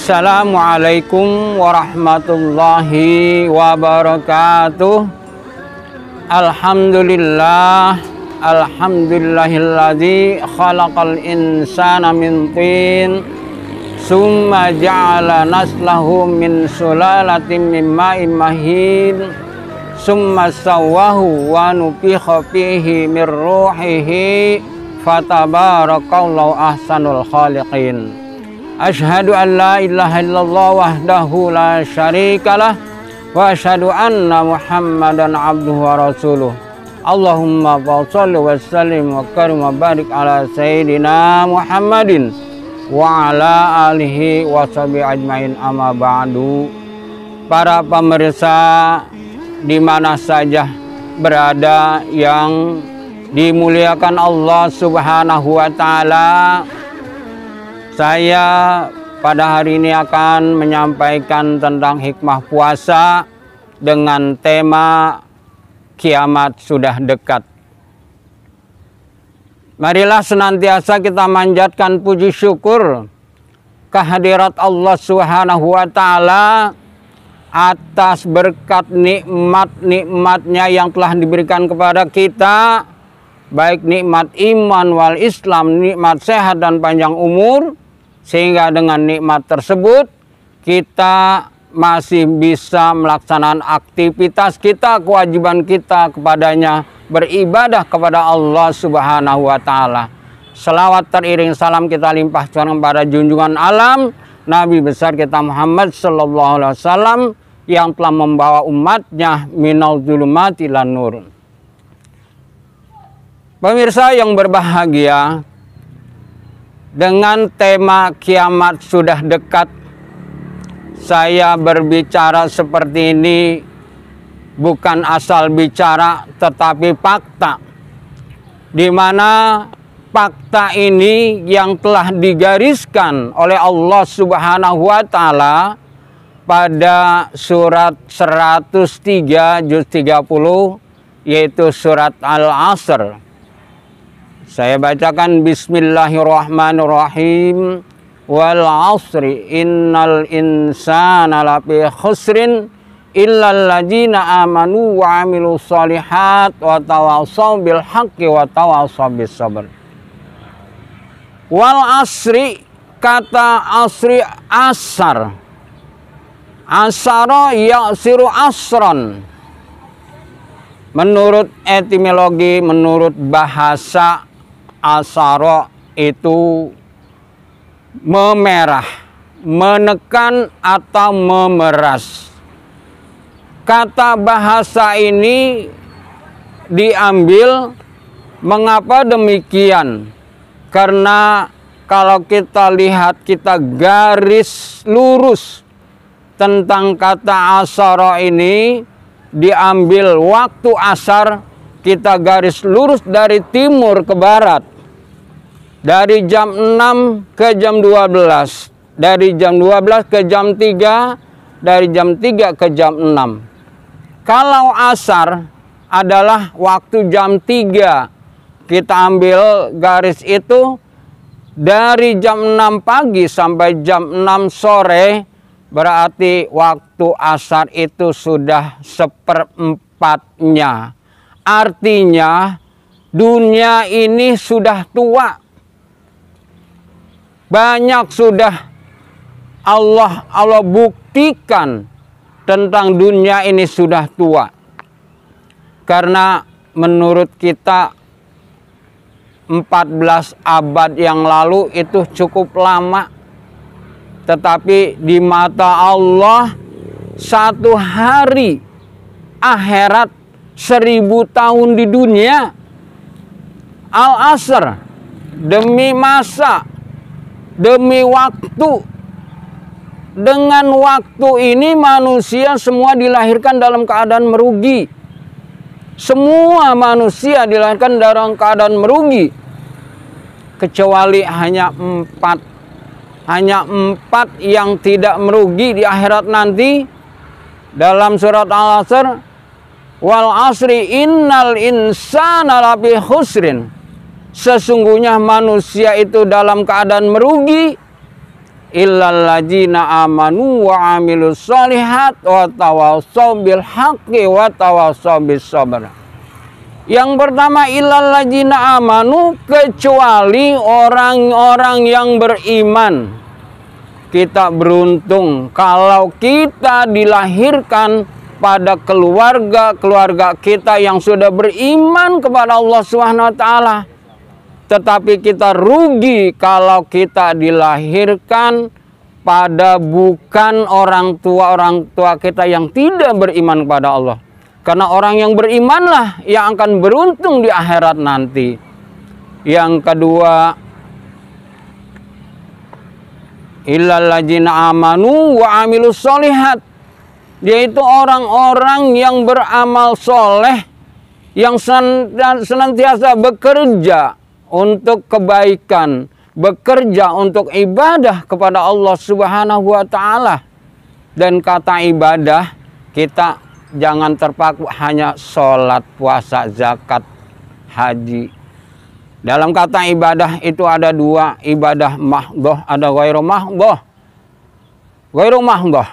Assalamualaikum warahmatullahi wabarakatuh. Alhamdulillah, alhamdulillahilladzi khalaqal insana min tin, summa ja'ala naslahu min sulalatin min ma'in mahin, summa sawwahu wa nufikha fihi min ruhihi, fatabarakallahu ahsanul khaliqin. Asyhadu an la ilaha illallah wahdahu la syarikalah wa asyhadu anna Muhammadan abduhu wa rasuluh. Allahumma shalli wa sallim wa karim wa barik ala sayyidina Muhammadin wa ala alihi wa sahbihi ajmain, amma ba'du. Para pemirsa di mana saja berada yang dimuliakan Allah Subhanahu wa taala, saya pada hari ini akan menyampaikan tentang hikmah puasa dengan tema kiamat sudah dekat. Marilah senantiasa kita manjatkan puji syukur kehadirat Allah Subhanahu wa taala atas berkat nikmat-nikmatnya yang telah diberikan kepada kita, baik nikmat iman wal Islam, nikmat sehat dan panjang umur, sehingga dengan nikmat tersebut kita masih bisa melaksanakan aktivitas kita, kewajiban kita kepadanya, beribadah kepada Allah Subhanahu wa taala. Selawat teriring salam kita limpahkan kepada junjungan alam Nabi besar kita Muhammad sallallahu alaihi wasallam yang telah membawa umatnya minal zulumati ilan nur. Pemirsa yang berbahagia, dengan tema kiamat sudah dekat, saya berbicara seperti ini bukan asal bicara tetapi fakta, di mana fakta ini yang telah digariskan oleh Allah Subhanahu wa taala pada surat 103 juz 30, yaitu surat Al-Asr. Saya bacakan bismillahirrahmanirrahim. Wal asri innal insana lafi khusrin illal ladzina amanu wa amilus solihat wa tawassaw bil haqqi wa tawassaw bis sabr. Wal asri, kata asri asar. Asara ya'siru asron. Menurut etimologi, menurut bahasa, asara itu memerah, menekan atau memeras. Kata bahasa ini diambil, mengapa demikian? Karena kalau kita lihat, kita garis lurus tentang kata asara ini, diambil waktu asar, kita garis lurus dari timur ke barat. Dari jam 6 ke jam 12, dari jam 12 ke jam 3, dari jam 3 ke jam 6. Kalau asar adalah waktu jam 3, kita ambil garis itu dari jam 6 pagi sampai jam 6 sore, berarti waktu asar itu sudah seperempatnya. Artinya dunia ini sudah tua. Banyak sudah Allah buktikan tentang dunia ini sudah tua. Karena menurut kita 14 abad yang lalu itu cukup lama. Tetapi di mata Allah, satu hari akhirat 1000 tahun di dunia. Al-Asr, demi masa, demi waktu. Dengan waktu ini manusia semua dilahirkan dalam keadaan merugi. Semua manusia dilahirkan dalam keadaan merugi. Kecuali hanya 4 yang tidak merugi di akhirat nanti. Dalam surat Al-Asr, wal asri innal insana lafi khusrin. Sesungguhnya manusia itu dalam keadaan merugi. illal ladzina amanu wa amilus sholihat wa tawassaw bil haqqi wa tawassaw bis sabr. Yang pertama, illal ladzina amanu, kecuali orang-orang yang beriman. Kita beruntung kalau kita dilahirkan pada keluarga kita yang sudah beriman kepada Allah Subhanahu wa taala. Tetapi kita rugi kalau kita dilahirkan pada bukan orang tua kita yang tidak beriman kepada Allah. Karena orang yang berimanlah yang akan beruntung di akhirat nanti. Yang kedua, illal ladzina amanu wa amilus sholihat, yaitu orang-orang yang beramal soleh, yang senantiasa bekerja untuk kebaikan, bekerja untuk ibadah kepada Allah Subhanahu wa taala. Dan kata ibadah, kita jangan terpaku hanya sholat, puasa, zakat, haji. Dalam kata ibadah itu ada dua, ibadah mahdhah, ada ghairu mahdhah. Ghairu mahdhah,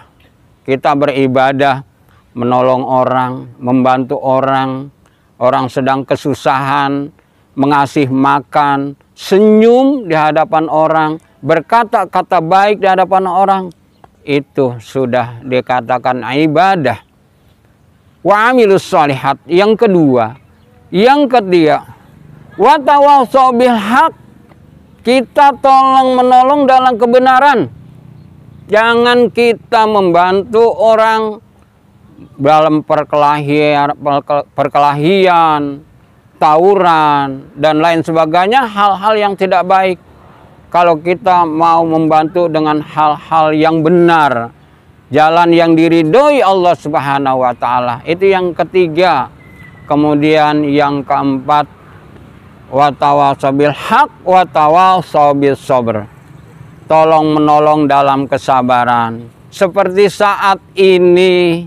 kita beribadah menolong orang, membantu orang, orang sedang kesusahan, mengasih makan, senyum di hadapan orang, berkata-kata baik di hadapan orang. Itu sudah dikatakan ibadah. Wa amilus sholihat. Yang kedua, yang ketiga, wa tawassaw bil haq, kita tolong menolong dalam kebenaran. Jangan kita membantu orang dalam perkelahian, tawuran, dan lain sebagainya, hal-hal yang tidak baik. Kalau kita mau membantu dengan hal-hal yang benar, jalan yang diridhoi Allah Subhanahu wa taala. Itu yang ketiga. Kemudian yang keempat, wa tawassaw bil haq wa tawassaw bis sabr. Tolong menolong dalam kesabaran. Seperti saat ini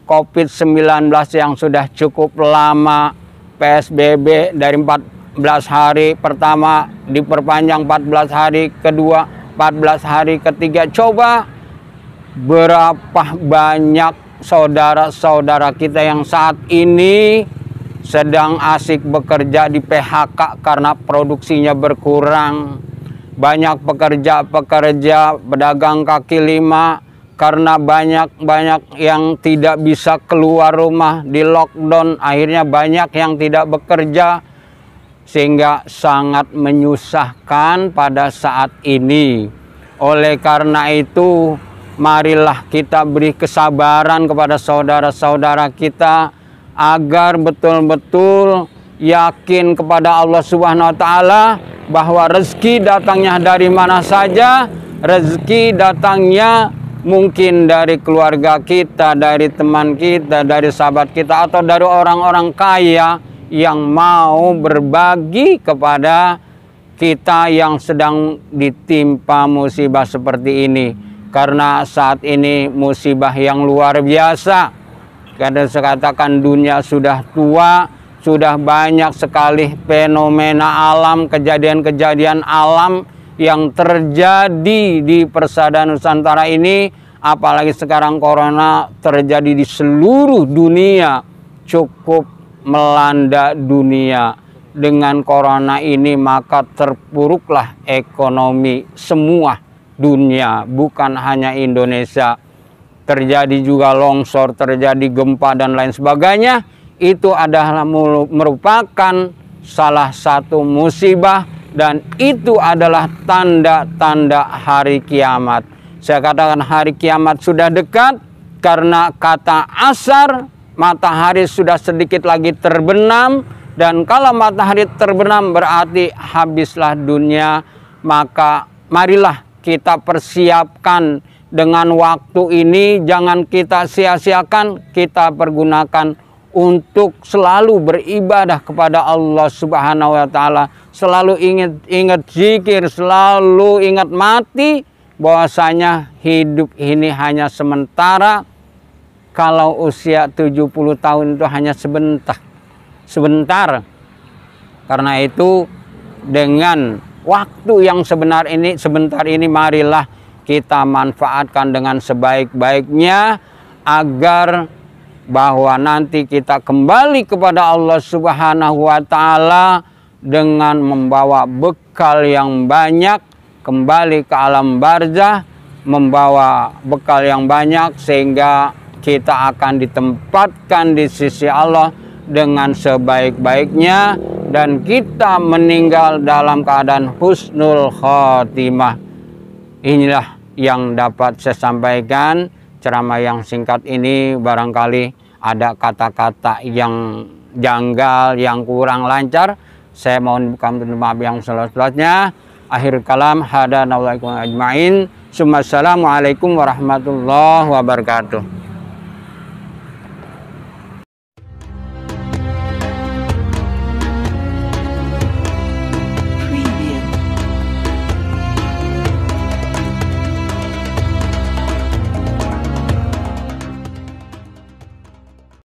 COVID-19 yang sudah cukup lama, PSBB dari 14 hari pertama diperpanjang 14 hari, kedua 14 hari, ketiga. Coba berapa banyak saudara-saudara kita yang saat ini sedang asik bekerja di PHK karena produksinya berkurang. Banyak pekerja-pekerja pedagang kaki lima karena banyak yang tidak bisa keluar rumah, di lockdown, akhirnya banyak yang tidak bekerja, sehingga sangat menyusahkan pada saat ini. Oleh karena itu, marilah kita beri kesabaran kepada saudara-saudara kita agar betul-betul yakin kepada Allah Subhanahu wa taala bahwa rezeki datangnya dari mana saja. Rezeki datangnya mungkin dari keluarga kita, dari teman kita, dari sahabat kita, atau dari orang-orang kaya yang mau berbagi kepada kita yang sedang ditimpa musibah seperti ini. Karena saat ini musibah yang luar biasa. Kadang saya katakan dunia sudah tua, sudah banyak sekali fenomena alam, kejadian-kejadian alam yang terjadi di persada Nusantara ini. Apalagi sekarang corona terjadi di seluruh dunia, cukup melanda dunia. Dengan corona ini maka terpuruklah ekonomi semua dunia, bukan hanya Indonesia. Terjadi juga longsor, terjadi gempa dan lain sebagainya. Itu adalah merupakan salah satu musibah, dan itu adalah tanda-tanda hari kiamat. Saya katakan hari kiamat sudah dekat karena kata asar, matahari sudah sedikit lagi terbenam. Dan kalau matahari terbenam berarti habislah dunia. Maka marilah kita persiapkan dengan waktu ini, jangan kita sia-siakan, kita pergunakan untuk selalu beribadah kepada Allah Subhanahu wa taala. Selalu ingat zikir, selalu ingat mati, bahwasanya hidup ini hanya sementara. Kalau usia 70 tahun itu hanya sebentar. Karena itu dengan waktu yang sebentar ini marilah kita manfaatkan dengan sebaik-baiknya agar bahwa nanti kita kembali kepada Allah Subhanahu wa taala dengan membawa bekal yang banyak, kembali ke alam barzah membawa bekal yang banyak sehingga kita akan ditempatkan di sisi Allah dengan sebaik-baiknya dan kita meninggal dalam keadaan husnul khotimah. Inilah yang dapat saya sampaikan. Ceramah yang singkat ini barangkali ada kata-kata yang janggal, yang kurang lancar. Saya mohon maaf yang seluas-luasnya. Akhir kalam, hadanallahu ajma'in. Assalamualaikum warahmatullahi wabarakatuh.